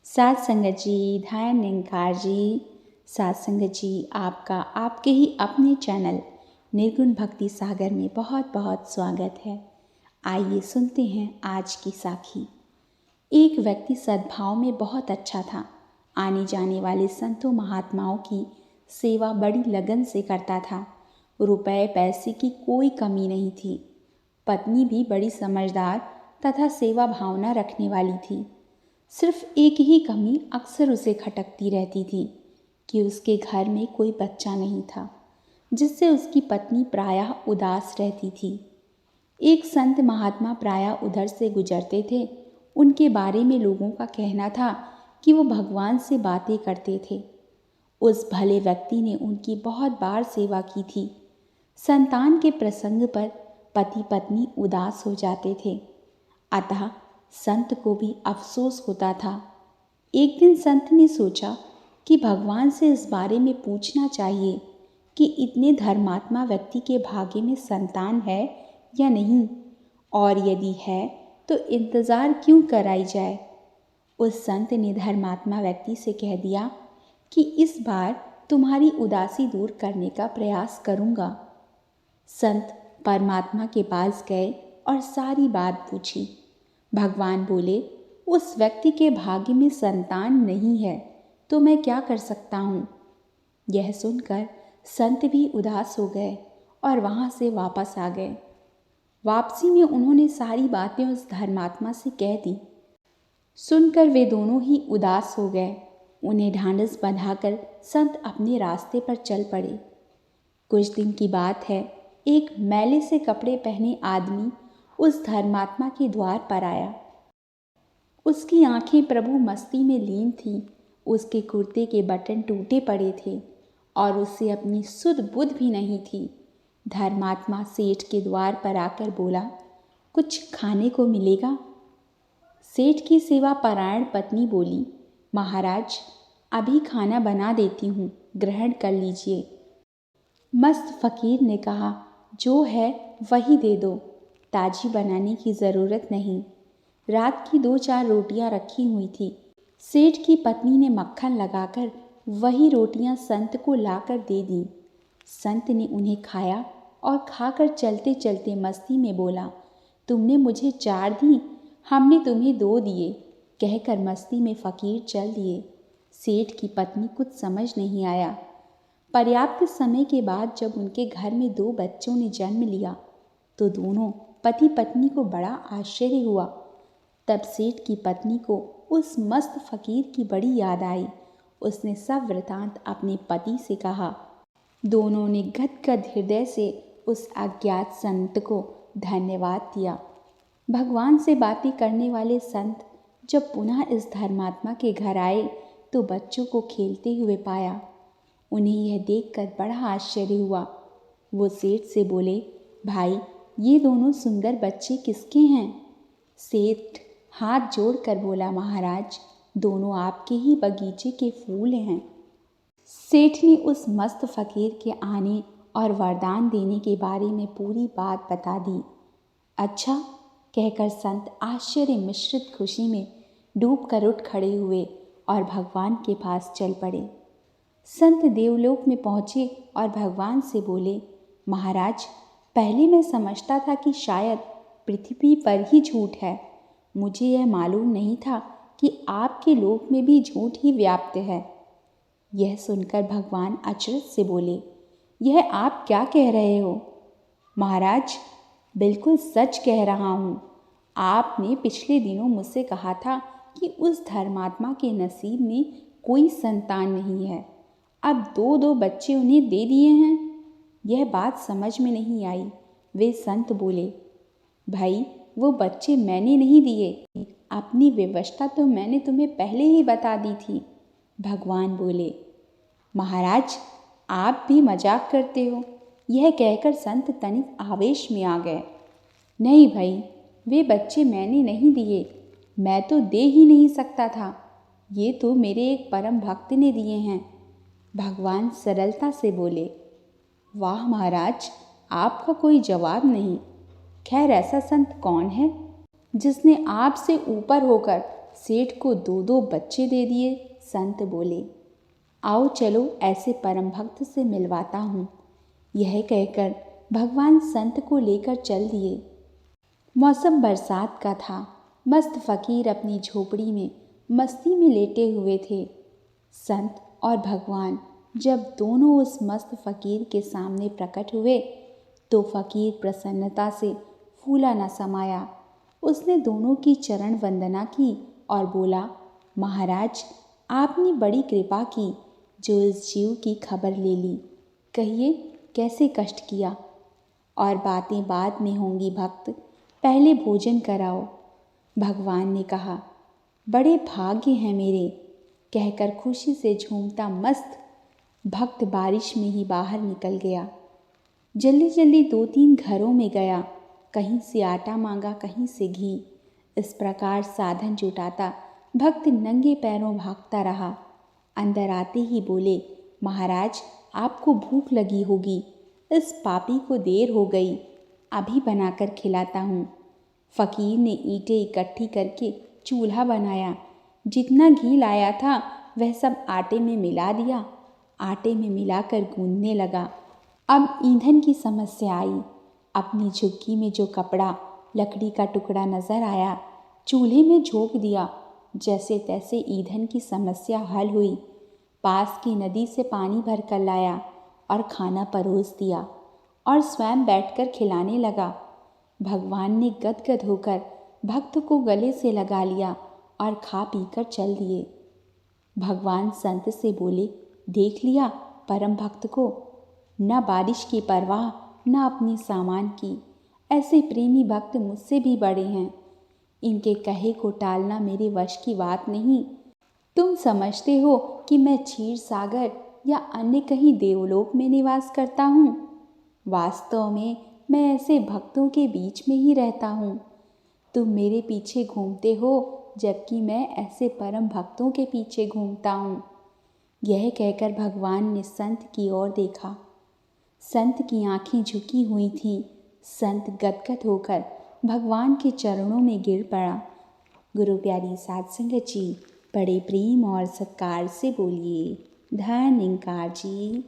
साथ संगत जी, ध्यान निरंकार जी। साथ संगत जी, आपका आपके ही अपने चैनल निर्गुण भक्ति सागर में बहुत बहुत स्वागत है। आइए सुनते हैं आज की साखी। एक व्यक्ति सद्भाव में बहुत अच्छा था। आने जाने वाले संतों महात्माओं की सेवा बड़ी लगन से करता था। रुपए पैसे की कोई कमी नहीं थी। पत्नी भी बड़ी समझदार तथा सेवा भावना रखने वाली थी। सिर्फ एक ही कमी अक्सर उसे खटकती रहती थी कि उसके घर में कोई बच्चा नहीं था, जिससे उसकी पत्नी प्रायः उदास रहती थी। एक संत महात्मा प्रायः उधर से गुजरते थे। उनके बारे में लोगों का कहना था कि वो भगवान से बातें करते थे। उस भले व्यक्ति ने उनकी बहुत बार सेवा की थी। संतान के प्रसंग पर पति पत्नी उदास हो जाते थे, अतः संत को भी अफसोस होता था। एक दिन संत ने सोचा कि भगवान से इस बारे में पूछना चाहिए कि इतने धर्मात्मा व्यक्ति के भाग्य में संतान है या नहीं, और यदि है तो इंतज़ार क्यों कराई जाए। उस संत ने धर्मात्मा व्यक्ति से कह दिया कि इस बार तुम्हारी उदासी दूर करने का प्रयास करूँगा। संत परमात्मा के पास गए और सारी बात पूछी। भगवान बोले, उस व्यक्ति के भाग्य में संतान नहीं है तो मैं क्या कर सकता हूँ। यह सुनकर संत भी उदास हो गए और वहाँ से वापस आ गए। वापसी में उन्होंने सारी बातें उस धर्मात्मा से कह दी। सुनकर वे दोनों ही उदास हो गए। उन्हें ढांढस बंधाकर संत अपने रास्ते पर चल पड़े। कुछ दिन की बात है, एक मैले से कपड़े पहने आदमी उस धर्मात्मा के द्वार पर आया। उसकी आंखें प्रभु मस्ती में लीन थीं। उसके कुर्ते के बटन टूटे पड़े थे और उसे अपनी सुध बुध भी नहीं थी। धर्मात्मा सेठ के द्वार पर आकर बोला, कुछ खाने को मिलेगा? सेठ की सेवा परायण पत्नी बोली, महाराज अभी खाना बना देती हूँ, ग्रहण कर लीजिए। मस्त फकीर ने कहा, जो है वही दे दो, ताजी बनाने की ज़रूरत नहीं। रात की 2-4 रोटियां रखी हुई थी। सेठ की पत्नी ने मक्खन लगाकर वही रोटियां संत को लाकर दे दी। संत ने उन्हें खाया और खाकर चलते चलते मस्ती में बोला, तुमने मुझे 4 दी, हमने तुम्हें 2 दिए, कहकर मस्ती में फ़कीर चल दिए। सेठ की पत्नी कुछ समझ नहीं आया। पर्याप्त समय के बाद जब उनके घर में 2 बच्चों ने जन्म लिया तो दोनों पति पत्नी को बड़ा आश्चर्य हुआ। तब सेठ की पत्नी को उस मस्त फकीर की बड़ी याद आई। उसने सब वृतांत अपने पति से कहा। दोनों ने गदगद हृदय से उस अज्ञात संत को धन्यवाद दिया। भगवान से बातें करने वाले संत जब पुनः इस धर्मात्मा के घर आए तो बच्चों को खेलते हुए पाया। उन्हें यह देखकर बड़ा आश्चर्य हुआ। वो सेठ से बोले, भाई ये दोनों सुंदर बच्चे किसके हैं? सेठ हाथ जोड़कर बोला, महाराज दोनों आपके ही बगीचे के फूल हैं। सेठ ने उस मस्त फकीर के आने और वरदान देने के बारे में पूरी बात बता दी। अच्छा कहकर संत आश्चर्य मिश्रित खुशी में डूब कर उठ खड़े हुए और भगवान के पास चल पड़े। संत देवलोक में पहुँचे और भगवान से बोले, महाराज पहले मैं समझता था कि शायद पृथ्वी पर ही झूठ है। मुझे यह मालूम नहीं था कि आपके लोक में भी झूठ ही व्याप्त है। यह सुनकर भगवान अचरज से बोले, यह आप क्या कह रहे हो? महाराज बिल्कुल सच कह रहा हूँ। आपने पिछले दिनों मुझसे कहा था कि उस धर्मात्मा के नसीब में कोई संतान नहीं है। अब 2-2 बच्चे उन्हें दे दिए हैं। यह बात समझ में नहीं आई। वे संत बोले, भाई वो बच्चे मैंने नहीं दिए, अपनी व्यवस्था तो मैंने तुम्हें पहले ही बता दी थी। भगवान बोले, महाराज आप भी मजाक करते हो। यह कहकर संत तनिक आवेश में आ गए। नहीं भाई, वे बच्चे मैंने नहीं दिए, मैं तो दे ही नहीं सकता था। ये तो मेरे एक परम भक्त ने दिए हैं। भगवान सरलता से बोले, वाह महाराज आपका कोई जवाब नहीं। खैर ऐसा संत कौन है जिसने आपसे ऊपर होकर सेठ को 2-2 बच्चे दे दिए। संत बोले, आओ चलो ऐसे परम भक्त से मिलवाता हूँ। यह कहकर भगवान संत को लेकर चल दिए। मौसम बरसात का था। मस्त फकीर अपनी झोपड़ी में मस्ती में लेटे हुए थे। संत और भगवान जब दोनों उस मस्त फकीर के सामने प्रकट हुए तो फकीर प्रसन्नता से फूला न समाया। उसने दोनों की चरण वंदना की और बोला, महाराज, आपने बड़ी कृपा की जो इस जीव की खबर ले ली। कहिए कैसे कष्ट किया? और बातें बाद में होंगी भक्त, पहले भोजन कराओ। भगवान ने कहा, बड़े भाग्य हैं मेरे। कहकर खुशी से झूमता मस्त भक्त बारिश में ही बाहर निकल गया। जल्दी जल्दी 2-3 घरों में गया। कहीं से आटा मांगा, कहीं से घी। इस प्रकार साधन जुटाता भक्त नंगे पैरों भागता रहा। अंदर आते ही बोले, महाराज, आपको भूख लगी होगी। इस पापी को देर हो गई, अभी बनाकर खिलाता हूँ। फकीर ने ईंटें इकट्ठी करके चूल्हा बनाया। जितना घी लाया था वह सब आटे में मिला दिया। आटे में मिलाकर गूंदने लगा। अब ईंधन की समस्या आई। अपनी झुग्गी में जो कपड़ा, लकड़ी का टुकड़ा नजर आया, चूल्हे में झोंक दिया। जैसे तैसे ईंधन की समस्या हल हुई। पास की नदी से पानी भर कर लाया और खाना परोस दिया और स्वयं बैठकर खिलाने लगा। भगवान ने गदगद होकर भक्त को गले से लगा लिया और खा पीकर चल दिए। भगवान संत से बोले, देख लिया परम भक्त को, न बारिश की परवाह न अपने सामान की। ऐसे प्रेमी भक्त मुझसे भी बड़े हैं। इनके कहे को टालना मेरे वश की बात नहीं। तुम समझते हो कि मैं क्षीर सागर या अन्य कहीं देवलोक में निवास करता हूँ? वास्तव में मैं ऐसे भक्तों के बीच में ही रहता हूँ। तुम मेरे पीछे घूमते हो जबकि मैं ऐसे परम भक्तों के पीछे घूमता हूँ। यह कहकर भगवान ने संत की ओर देखा। संत की आंखें झुकी हुई थीं। संत गदगद होकर भगवान के चरणों में गिर पड़ा। गुरु प्यारी साध संगत जी, बड़े प्रेम और सत्कार से बोलिए, धन्यवाद जी।